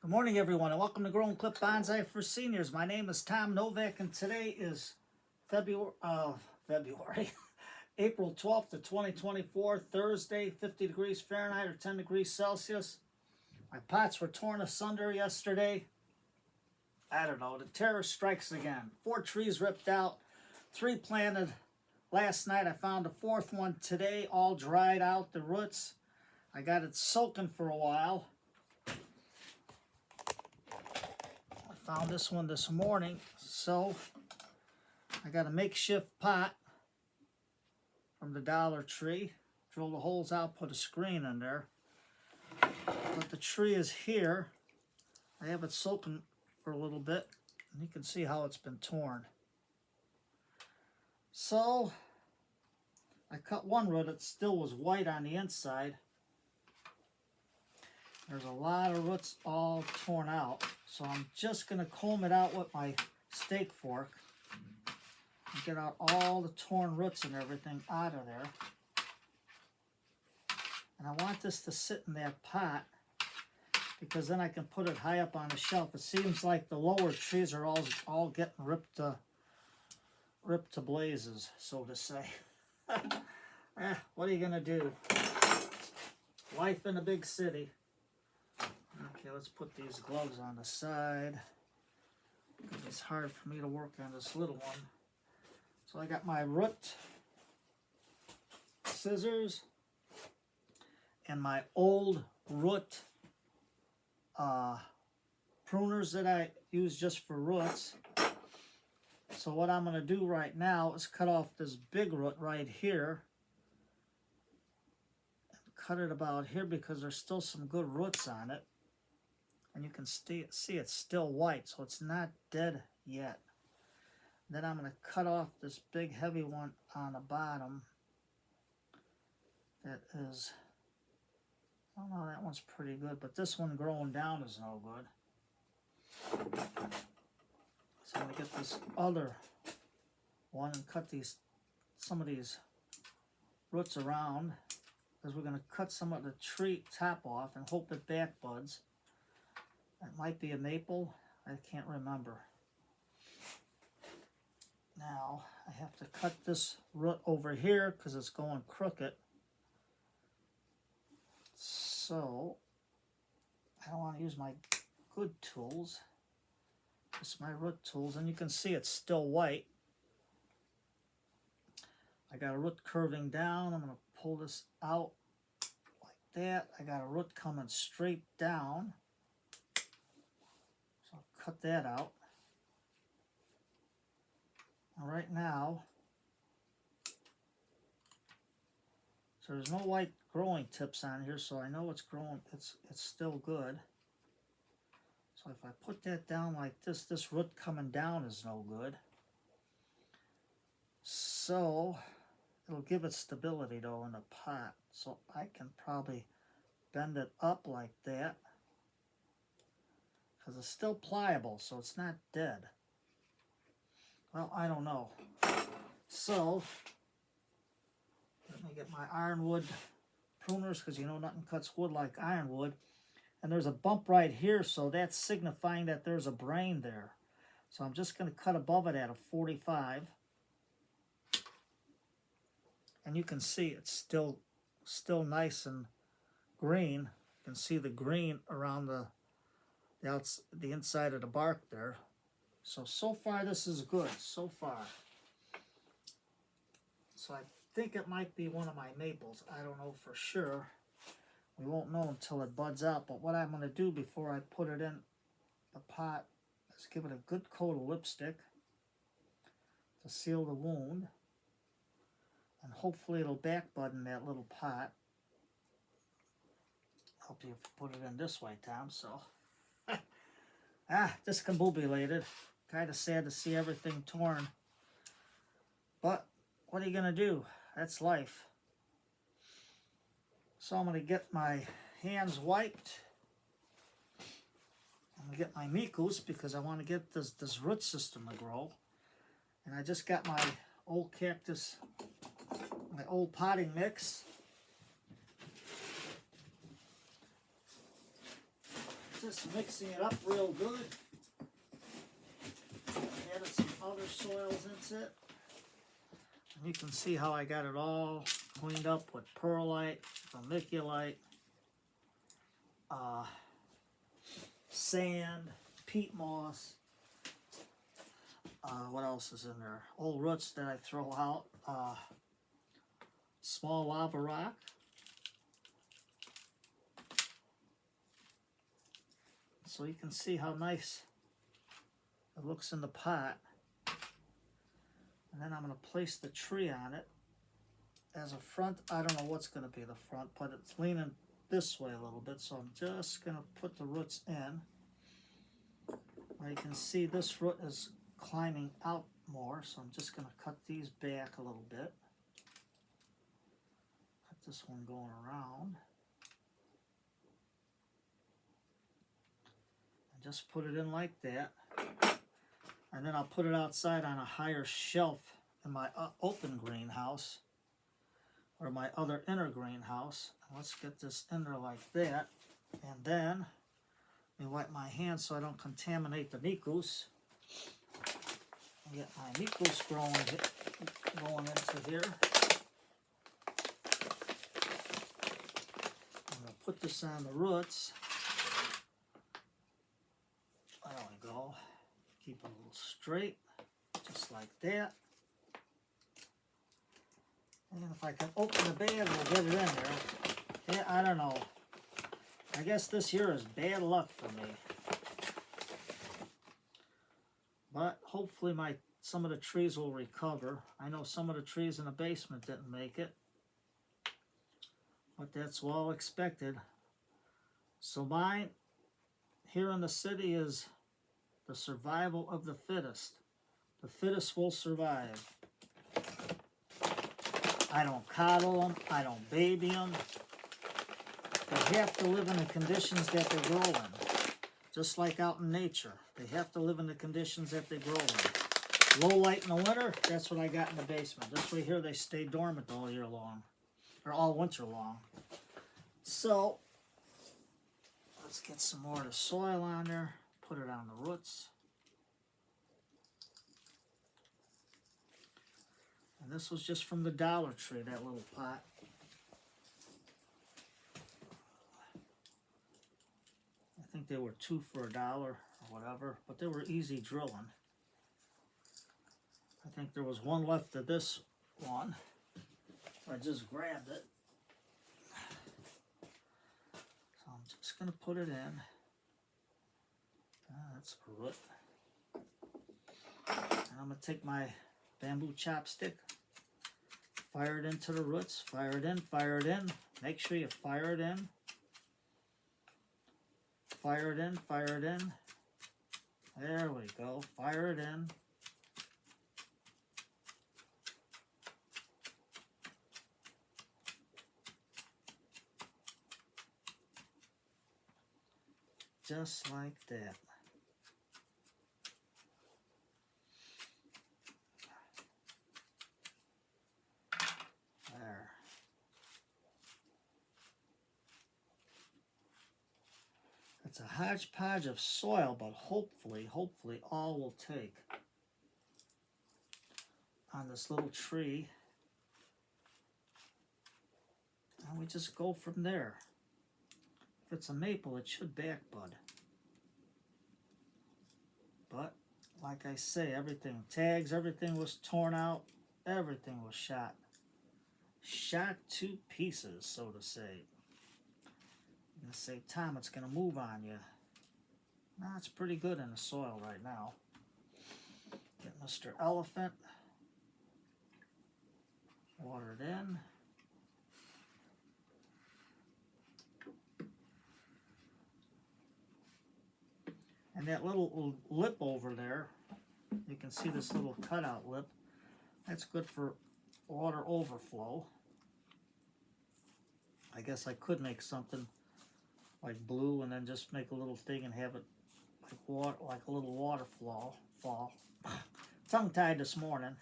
Good morning, everyone, and welcome to Growing Clip Bonsai for Seniors. My name is Tom Novak, and today is February, April 12th of 2024, Thursday, 50 degrees Fahrenheit or 10 degrees Celsius. My pots were torn asunder yesterday. I don't know, the terror strikes again. 4 trees ripped out, 3 planted last night. I found a 4th one today, all dried out, the roots. I got it soaking for a while. Found this one this morning, so I got a makeshift pot from the Dollar Tree. Drill the holes out, put a screen in there. But the tree is here. I have it soaking for a little bit, and you can see how it's been torn. So I cut one root. It still was white on the inside. There's a lot of roots all torn out, so I'm just going to comb it out with my steak fork and get out all the torn roots and everything out of there. And I want this to sit in that pot because then I can put it high up on the shelf. It seems like the lower trees are all getting ripped to blazes, so to say. What are you going to do? Life in a big city. Okay, let's put these gloves on the side because it's hard for me to work on this little one. So I got my root scissors and my old root pruners that I use just for roots. So what I'm going to do right now is cut off this big root right here. Cut it about here because there's still some good roots on it. And you can see it's still white, so it's not dead yet. Then I'm going to cut off this big heavy one on the bottom. That is, I don't know, that one's pretty good, but this one growing down is no good. So I'm going to get this other one and cut some of these roots around, because we're going to cut some of the tree top off and hope it back buds. It might be a maple. I can't remember. Now, I have to cut this root over here because it's going crooked. So, I don't want to use my good tools. Just my root tools. And you can see it's still white. I got a root curving down. I'm going to pull this out like that. I got a root coming straight down. Cut that out. And right now, so there's no white growing tips on here, so I know it's growing, it's still good. So if I put that down like this root coming down is no good. So it'll give it stability though in the pot. So I can probably bend it up like that, because it's still pliable, so it's not dead. Well, I don't know. So, let me get my ironwood pruners, because you know nothing cuts wood like ironwood. And there's a bump right here, so that's signifying that there's a brain there. So I'm just going to cut above it at a 45. And you can see it's still nice and green. You can see the green around the inside of the bark there. So far this is good, so far. So I think it might be one of my maples. I don't know for sure. We won't know until it buds out, but what I'm going to do before I put it in the pot is give it a good coat of lipstick to seal the wound. And hopefully it'll back bud in that little pot. Hope you put it in this way, Tom, so... discombobulated. Kind of sad to see everything torn. But what are you going to do? That's life. So I'm going to get my hands wiped. I'm going to get my mikus because I want to get this root system to grow. And I just got my old cactus, my old potting mix. Just mixing it up real good. Added some other soils into it. And you can see how I got it all cleaned up with perlite, vermiculite, sand, peat moss. What else is in there? Old roots that I throw out. Small lava rock. So you can see how nice it looks in the pot. And then I'm going to place the tree on it as a front. I don't know what's going to be the front, but it's leaning this way a little bit. So I'm just going to put the roots in. Now you can see this root is climbing out more. So I'm just going to cut these back a little bit. Cut this one going around. Just put it in like that, and then I'll put it outside on a higher shelf in my open greenhouse or my other inner greenhouse. Let's get this in there like that, and then let me wipe my hands so I don't contaminate the nicus. I'll get my nicus going into here. I'm going to put this on the roots. There we go. Keep it a little straight, just like that. And if I can open the bag, we'll get it in there. Yeah, I don't know. I guess this year is bad luck for me. But hopefully some of the trees will recover. I know some of the trees in the basement didn't make it. But that's well expected. So mine here in the city is the survival of the fittest. The fittest will survive. I don't coddle them. I don't baby them. They have to live in the conditions that they grow in. Just like out in nature. They have to live in the conditions that they grow in. Low light in the winter, that's what I got in the basement. This way here, they stay dormant all year long. Or all winter long. So, let's get some more of the soil on there. Put it on the roots. And this was just from the Dollar Tree, that little pot. I think they were 2 for $1 or whatever, but they were easy drilling. I think there was one left of this one. I just grabbed it. So I'm just going to put it in. That's a root. And I'm going to take my bamboo chopstick, fire it into the roots, fire it in, fire it in. Make sure you fire it in. Fire it in, fire it in. There we go, fire it in. Just like that. There. It's a hodgepodge of soil, but hopefully all will take on this little tree. And we just go from there. If it's a maple, it should back bud. But, like I say, everything, tags, everything was torn out. Everything was shot. Shot to pieces, so to say. I'm going to say, Tom, it's going to move on you. No, it's pretty good in the soil right now. Get Mr. Elephant. Water it in. And that little lip over there, you can see this little cutout lip. That's good for water overflow. I guess I could make something like blue and then just make a little thing and have it like water, like a little water fall. Tongue-tied this morning.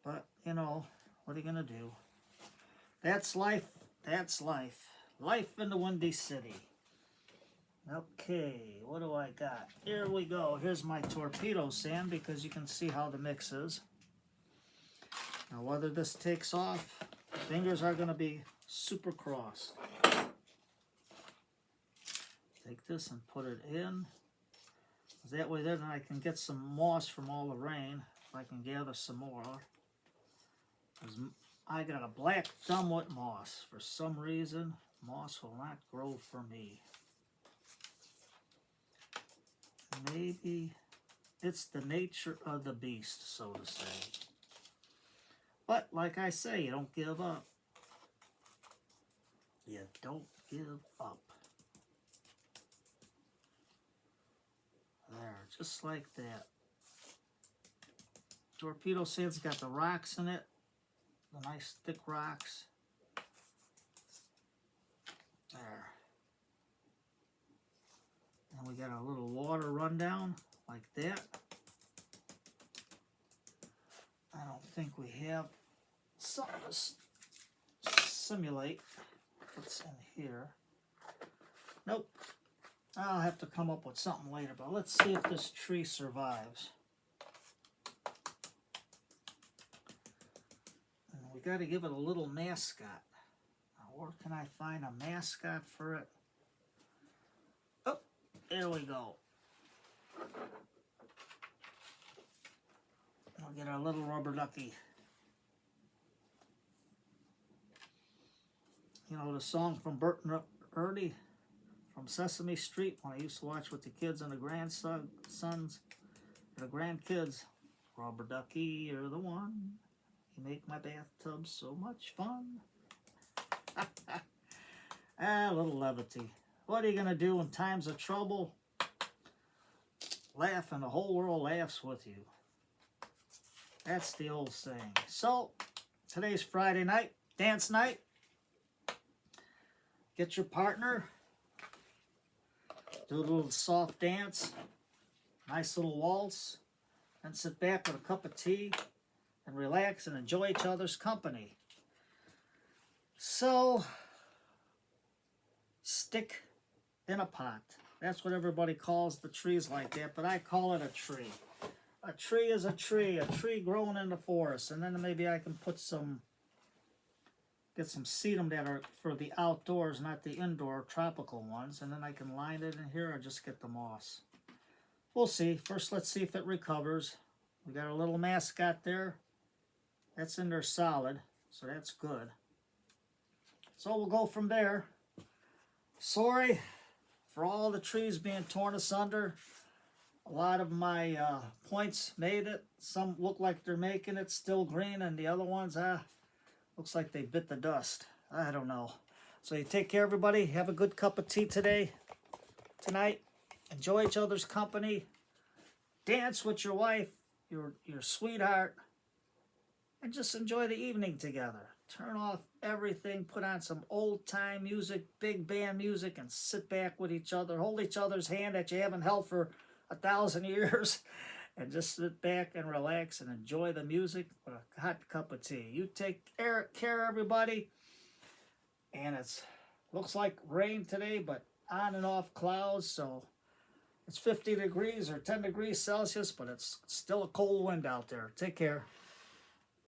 But, you know, what are you going to do? That's life. That's life. Life in the Windy City. Okay, what do I got? Here we go. Here's my torpedo sand because you can see how the mix is. Now whether this takes off, fingers are going to be super crossed. Take this and put it in. That way then I can get some moss from all the rain. If I can gather some more. Because I got a black thumb with moss. For some reason, moss will not grow for me. Maybe it's the nature of the beast, so to say. But like I say, you don't give up. You don't give up. There, just like that. Torpedo sand's got the rocks in it. The nice thick rocks. There. And we got a little water rundown like that. I don't think we have something to simulate what's in here. Nope. I'll have to come up with something later, but let's see if this tree survives. And we got to give it a little mascot. Now, where can I find a mascot for it? Oh, there we go. We'll get our little rubber ducky. You know the song from Bert and Ernie from Sesame Street when I used to watch with the kids and the grandsons, the grandkids. Rubber ducky, you're the one. You make my bathtub so much fun. A little levity. What are you going to do in times of trouble? Laugh and the whole world laughs with you. That's the old saying. So, today's Friday night, dance night. Get your partner. Do a little soft dance. Nice little waltz. And sit back with a cup of tea and relax and enjoy each other's company. So, stick in a pot. That's what everybody calls the trees like that, but I call it a tree. A tree is a tree growing in the forest, and then maybe I can put get some sedum that are for the outdoors, not the indoor tropical ones, and then I can line it in here or just get the moss. We'll see. First, let's see if it recovers. We got a little mascot there. That's in there solid, so that's good. So we'll go from there. Sorry for all the trees being torn asunder. A lot of my points made it. Some look like they're making it still green, and the other ones, looks like they bit the dust. I don't know. So you take care, everybody. Have a good cup of tea tonight. Enjoy each other's company. Dance with your wife, your sweetheart, and just enjoy the evening together. Turn off everything, put on some old-time music, big band music, and sit back with each other. Hold each other's hand that you haven't held for 1,000 years, and just sit back and relax and enjoy the music with a hot cup of tea. You take care, everybody. And it looks like rain today, but on and off clouds, so it's 50 degrees or 10 degrees Celsius, but it's still a cold wind out there. Take care.